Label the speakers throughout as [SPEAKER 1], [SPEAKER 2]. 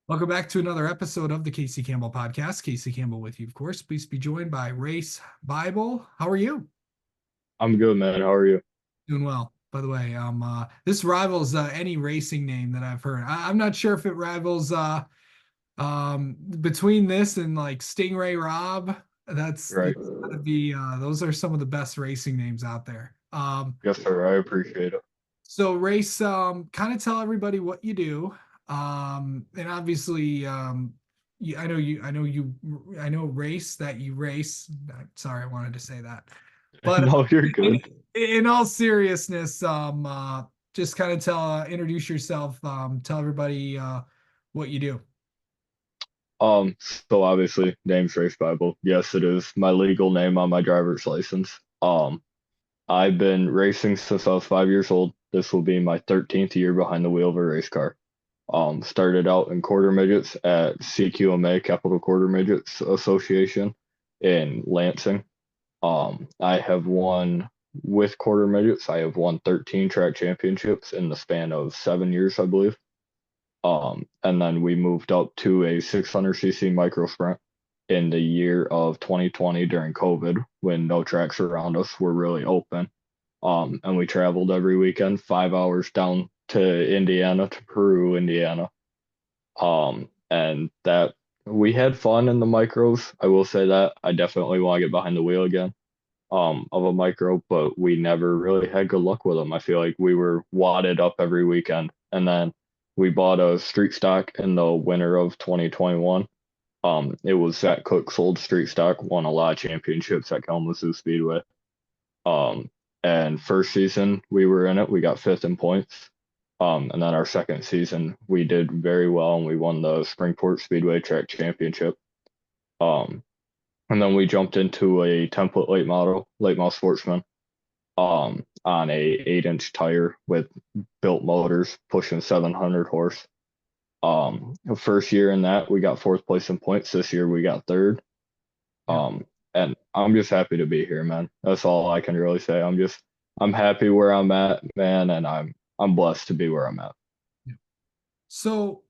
[SPEAKER 1] Welcome back to another episode of the Casey Campbell Podcast. Casey Campbell with you, of course. Please be joined by Race Bible. How are you?
[SPEAKER 2] I'm good, man. How are you?
[SPEAKER 1] Doing well. By the way, this rivals any racing name that I've heard. I'm not sure if it rivals between this and like Stingray Rob.
[SPEAKER 2] Right.
[SPEAKER 1] That's gotta be those are some of the best racing names out there.
[SPEAKER 2] Yes, sir. I appreciate it.
[SPEAKER 1] So Race, kind of tell everybody what you do. And obviously, I know race that you race. Sorry, I wanted to say that. But
[SPEAKER 2] No, you're
[SPEAKER 1] in,
[SPEAKER 2] good.
[SPEAKER 1] in all seriousness, just kind of introduce yourself, tell everybody what you do.
[SPEAKER 2] So obviously, name's Race Bible. Yes, it is my legal name on my driver's license. I've been racing since I was 5 years old. This will be my 13th year behind the wheel of a race car. Started out in quarter midgets at CQMA, Capital Quarter Midgets Association in Lansing. I have won with quarter midgets. I have won 13 track championships in the span of 7 years, I believe. And then we moved up to a 600cc micro sprint in the year of 2020 during COVID when no tracks around us were really open. And we traveled every weekend, 5 hours down to Indiana, to Peru, Indiana. And that we had fun in the micros. I will say that I definitely want to get behind the wheel again of a micro, but we never really had good luck with them. I feel like we were wadded up every weekend. And then we bought a street stock in the winter of 2021. It was Zach Cook's old street stock, won a lot of championships at Kalamazoo Speedway. Um, and first season we were in it, we got fifth in points. And then our second season we did very well and we won the Springport Speedway Track Championship. Um, and then we jumped into a template late model sportsman, on a 8-inch tire with built motors pushing 700 horse. The first year in that we got fourth place in points. This year we got third.
[SPEAKER 1] Yeah.
[SPEAKER 2] And I'm just happy to be here, man. That's all I can really say. I'm happy where I'm at, man, and I'm blessed to be where I'm at.
[SPEAKER 1] Yeah. So,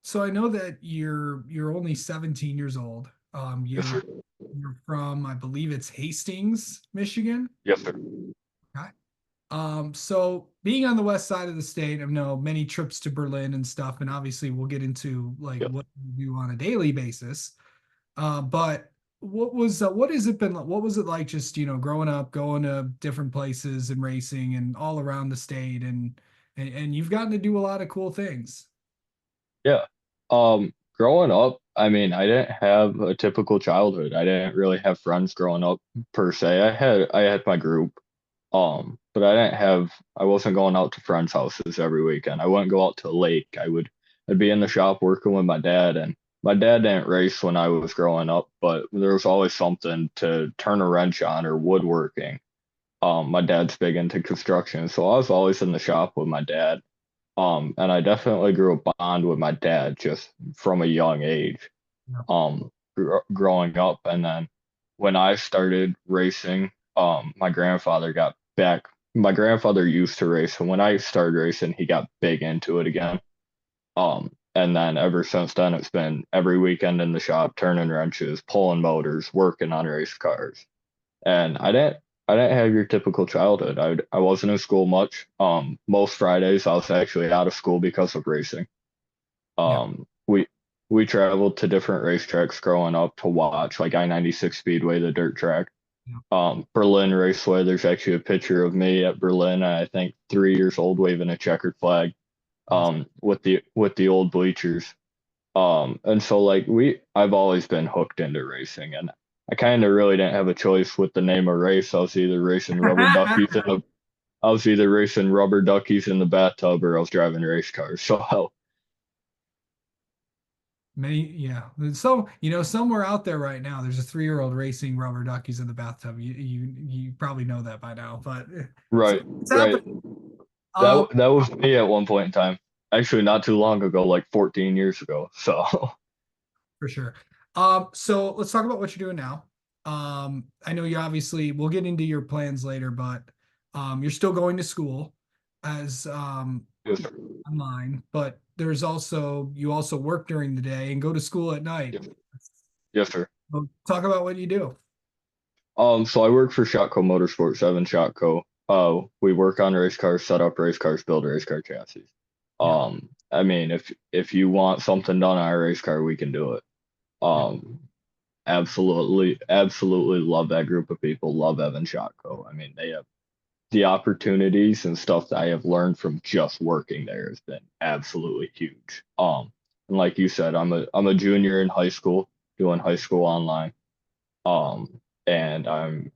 [SPEAKER 1] so I know that you're only 17 years old.
[SPEAKER 2] Yes, sir.
[SPEAKER 1] You're from, I believe it's Hastings, Michigan.
[SPEAKER 2] Yes, sir.
[SPEAKER 1] Okay. So being on the west side of the state, I know many trips to Berlin and stuff, and obviously we'll get into like
[SPEAKER 2] Yep.
[SPEAKER 1] what you do on a daily basis. But what has it been like? What was it like just, growing up, going to different places and racing and all around the state and you've gotten to do a lot of cool things.
[SPEAKER 2] Yeah. Growing up, I mean, I didn't have a typical childhood. I didn't really have friends growing up per se. I had my group. But I wasn't going out to friends' houses every weekend. I wouldn't go out to the lake. I'd be in the shop working with my dad, and my dad didn't race when I was growing up, but there was always something to turn a wrench on or woodworking. My dad's big into construction, so I was always in the shop with my dad. And I definitely grew a bond with my dad just from a young age,
[SPEAKER 1] Yeah.
[SPEAKER 2] growing up. And then when I started racing, my grandfather got back. My grandfather used to race, and when I started racing, he got big into it again. And then ever since then, it's been every weekend in the shop, turning wrenches, pulling motors, working on race cars. And I didn't have your typical childhood. I wasn't in school much. Most Fridays I was actually out of school because of racing.
[SPEAKER 1] Yeah.
[SPEAKER 2] We traveled to different racetracks growing up to watch, like I-96 Speedway, the dirt track.
[SPEAKER 1] Yeah.
[SPEAKER 2] Berlin Raceway. There's actually a picture of me at Berlin, I think 3 years old, waving a checkered flag.
[SPEAKER 1] Awesome.
[SPEAKER 2] With the old bleachers. And so like I've always been hooked into racing, and I kind of really didn't have a choice with the name of race. I was either racing rubber duckies in the bathtub or I was driving race cars. So
[SPEAKER 1] Many, yeah. So, somewhere out there right now, there's a 3-year-old racing rubber duckies in the bathtub. You probably know that by now, but
[SPEAKER 2] right,
[SPEAKER 1] it's
[SPEAKER 2] right.
[SPEAKER 1] happening. Um,
[SPEAKER 2] That was me at one point in time. Actually, not too long ago, like 14 years ago. So
[SPEAKER 1] for sure. So let's talk about what you're doing now. I know you obviously we'll get into your plans later, but you're still going to school as
[SPEAKER 2] Yes, sir.
[SPEAKER 1] online, but there's also you also work during the day and go to school at night.
[SPEAKER 2] Yes, yes, sir.
[SPEAKER 1] So talk about what you do.
[SPEAKER 2] So I work for Shotco Motorsports, Evan Shotco. We work on race cars, set up race cars, build race car chassis.
[SPEAKER 1] Yeah,
[SPEAKER 2] I mean, if you want something done on a race car, we can do it.
[SPEAKER 1] yeah,
[SPEAKER 2] Um, absolutely love that group of people. Love Evan Shotco. I mean, they have the opportunities and stuff that I have learned from just working there has been absolutely huge. And like you said, I'm a junior in high school, doing high school online. And I'm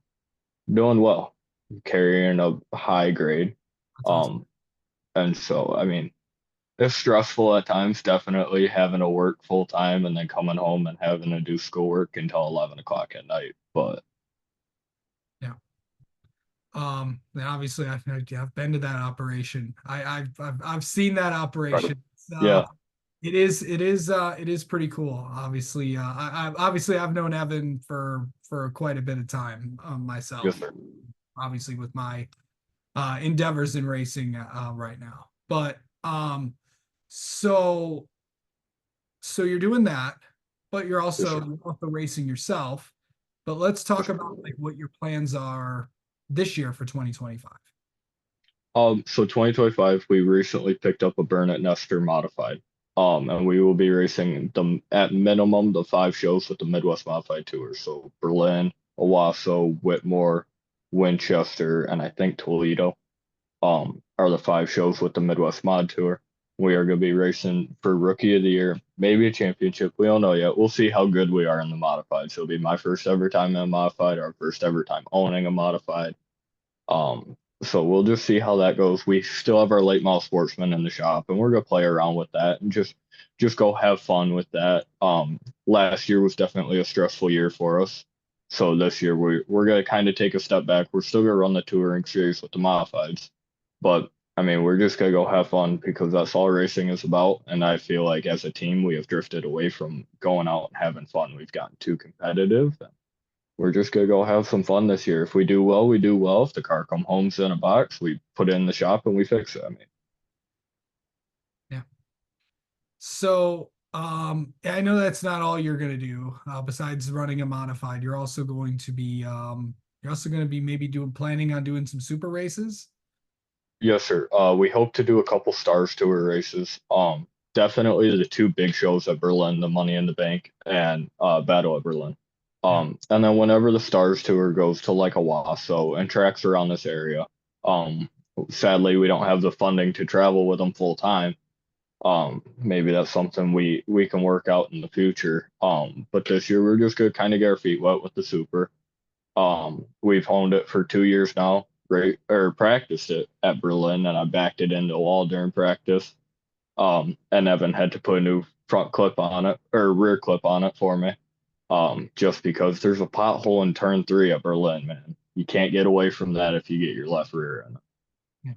[SPEAKER 2] doing well, carrying a high grade.
[SPEAKER 1] that's awesome.
[SPEAKER 2] Um, and so I mean, it's stressful at times, definitely having to work full time and then coming home and having to do schoolwork until 11 o'clock at night. But
[SPEAKER 1] Yeah. And obviously I've been to that operation. I've seen that
[SPEAKER 2] right,
[SPEAKER 1] operation.
[SPEAKER 2] yeah,
[SPEAKER 1] It is pretty cool. Obviously, obviously I've known Evan for quite a bit of time
[SPEAKER 2] yes,
[SPEAKER 1] myself.
[SPEAKER 2] sir.
[SPEAKER 1] Obviously with my endeavors in racing right now. But so so you're doing that, but
[SPEAKER 2] Yes, sir.
[SPEAKER 1] you're also racing yourself. But let's talk
[SPEAKER 2] Yes, sir.
[SPEAKER 1] about like what your plans are this year for 2025.
[SPEAKER 2] So 2025, we recently picked up a Burnett Nestor modified. And we will be racing the at minimum the 5 shows with the Midwest Modified Tour. So Berlin, Owasso, Whitmore, Winchester, and I think Toledo, are the 5 shows with the Midwest Mod Tour. We are going to be racing for Rookie of the Year, maybe a championship. We don't know yet. We'll see how good we are in the modified. So it'll be my first ever time in a modified, our first ever time owning a modified. So we'll just see how that goes. We still have our late model sportsman in the shop, and we're gonna play around with that and just go have fun with that. Last year was definitely a stressful year for us, so this year we're gonna kind of take a step back. We're still gonna run the touring series with the modifieds, but I mean we're just gonna go have fun because that's all racing is about. And I feel like as a team we have drifted away from going out and having fun. We've gotten too competitive. We're just gonna go have some fun this year. If we do well, we do well. If the car come home's in a box, we put it in the shop and we fix it. I mean,
[SPEAKER 1] Yeah. So, I know that's not all you're going to do. Besides running a modified, you're also going to be maybe planning on doing some super races.
[SPEAKER 2] yes, sir. We hope to do a couple Stars Tour races. Definitely the 2 big shows at Berlin, the Money in the Bank and Battle at Berlin.
[SPEAKER 1] Yeah.
[SPEAKER 2] And then whenever the Stars Tour goes to like Owasso and tracks around this area, um, sadly we don't have the funding to travel with them full time. Maybe that's something we can work out in the future. But this year we're just gonna kind of get our feet wet with the super. We've honed it for 2 years now, right? Or practiced it at Berlin, and I backed it into a wall during practice. And Evan had to put a new front clip on it or rear clip on it for me. Just because there's a pothole in turn 3 at Berlin, man. You can't get away from that if you get your left rear in it.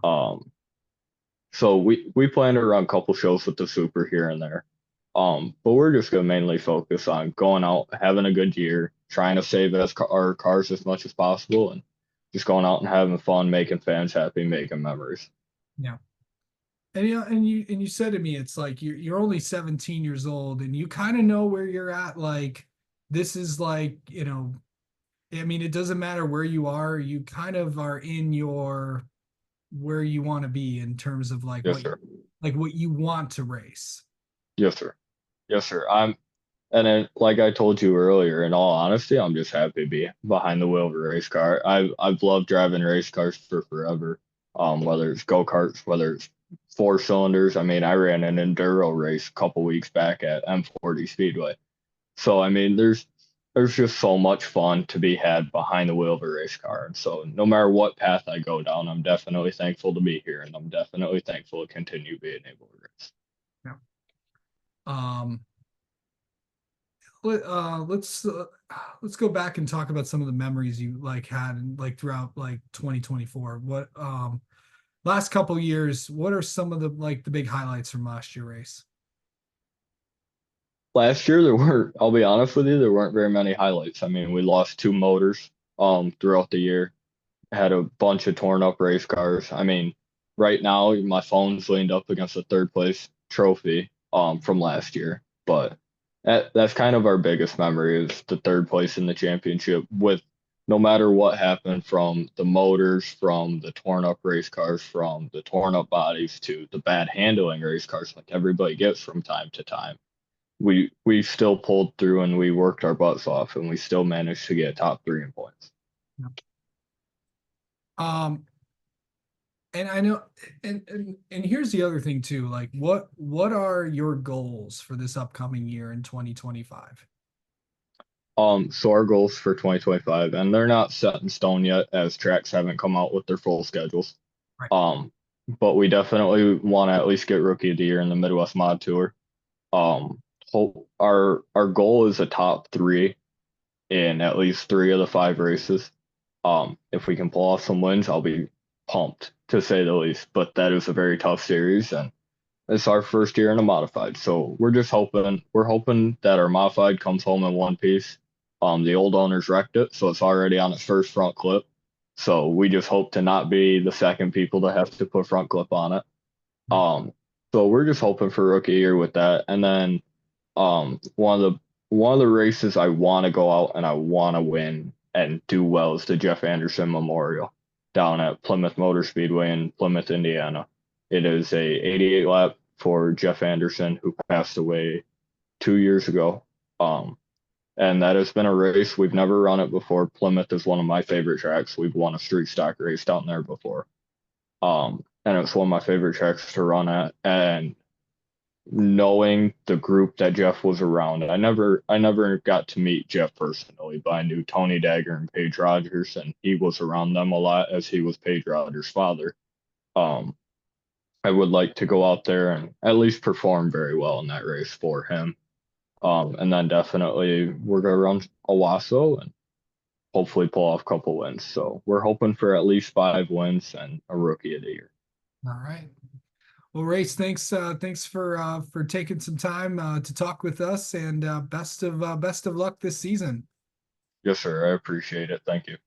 [SPEAKER 1] Yeah.
[SPEAKER 2] So we plan to run a couple shows with the super here and there. But we're just gonna mainly focus on going out, having a good year, trying to save our cars as much as possible, and just going out and having fun, making fans happy, making memories.
[SPEAKER 1] Yeah. And yeah, and you said to me, it's like you're only 17 years old, and you kind of know where you're at. Like this is like, I mean, it doesn't matter where you are. You kind of are in your where you want to be in terms of
[SPEAKER 2] Yes, sir.
[SPEAKER 1] like what you want to race.
[SPEAKER 2] Yes, sir. Yes, sir. And then, like I told you earlier, in all honesty, I'm just happy to be behind the wheel of a race car. I've loved driving race cars for forever. Whether it's go-karts, whether it's 4 cylinders. I mean, I ran an enduro race a couple weeks back at M40 Speedway. So I mean, there's just so much fun to be had behind the wheel of a race car. And so no matter what path I go down, I'm definitely thankful to be here, and I'm definitely thankful to continue being able to race.
[SPEAKER 1] Yeah. Um, let's let's go back and talk about some of the memories you like had like throughout like 2024. What last couple years, what are some of the like the big highlights from last year race?
[SPEAKER 2] Last year there weren't, I'll be honest with you, there weren't very many highlights. I mean, we lost 2 motors throughout the year, had a bunch of torn up race cars. I mean, right now my phone's leaned up against a third place trophy from last year, but that's kind of our biggest memory is the third place in the championship with no matter what happened from the motors, from the torn up race cars, from the torn up bodies to the bad handling race cars like everybody gets from time to time. We still pulled through and we worked our butts off and we still managed to get top three in points.
[SPEAKER 1] Um, and I know, and here's the other thing too. Like, what are your goals for this upcoming year in 2025?
[SPEAKER 2] So our goals for 2025, and they're not set in stone yet as tracks haven't come out with their full schedules.
[SPEAKER 1] Right.
[SPEAKER 2] Um, but we definitely want to at least get Rookie of the Year in the Midwest Mod Tour. Hope our goal is a top three in at least three of the five races. If we can pull off some wins, I'll be pumped to say the least. But that is a very tough series, and it's our first year in a modified. So we're hoping that our modified comes home in one piece. The old owners wrecked it, so it's already on its first front clip. So we just hope to not be the second people to have to put front clip on it. Um, so we're just hoping for rookie year with that. And then one of the races I want to go out and I want to win and do well is the Jeff Anderson Memorial down at Plymouth Motor Speedway in Plymouth, Indiana. It is a 88 lap for Jeff Anderson who passed away 2 years ago. And that has been a race we've never run it before. Plymouth is one of my favorite tracks. We've won a street stock race down there before. And it's one of my favorite tracks to run at. And knowing the group that Jeff was around, I never got to meet Jeff personally, but I knew Tony Dagger and Paige Rogers, and he was around them a lot as he was Paige Rogers' father. Um, I would like to go out there and at least perform very well in that race for him. And then definitely we're gonna run Owasso and hopefully pull off a couple wins. So we're hoping for at least 5 wins and a rookie of the year.
[SPEAKER 1] All right. Well, Race, thanks for taking some time to talk with us, and best of luck this season.
[SPEAKER 2] Yes, sir. I appreciate it. Thank you.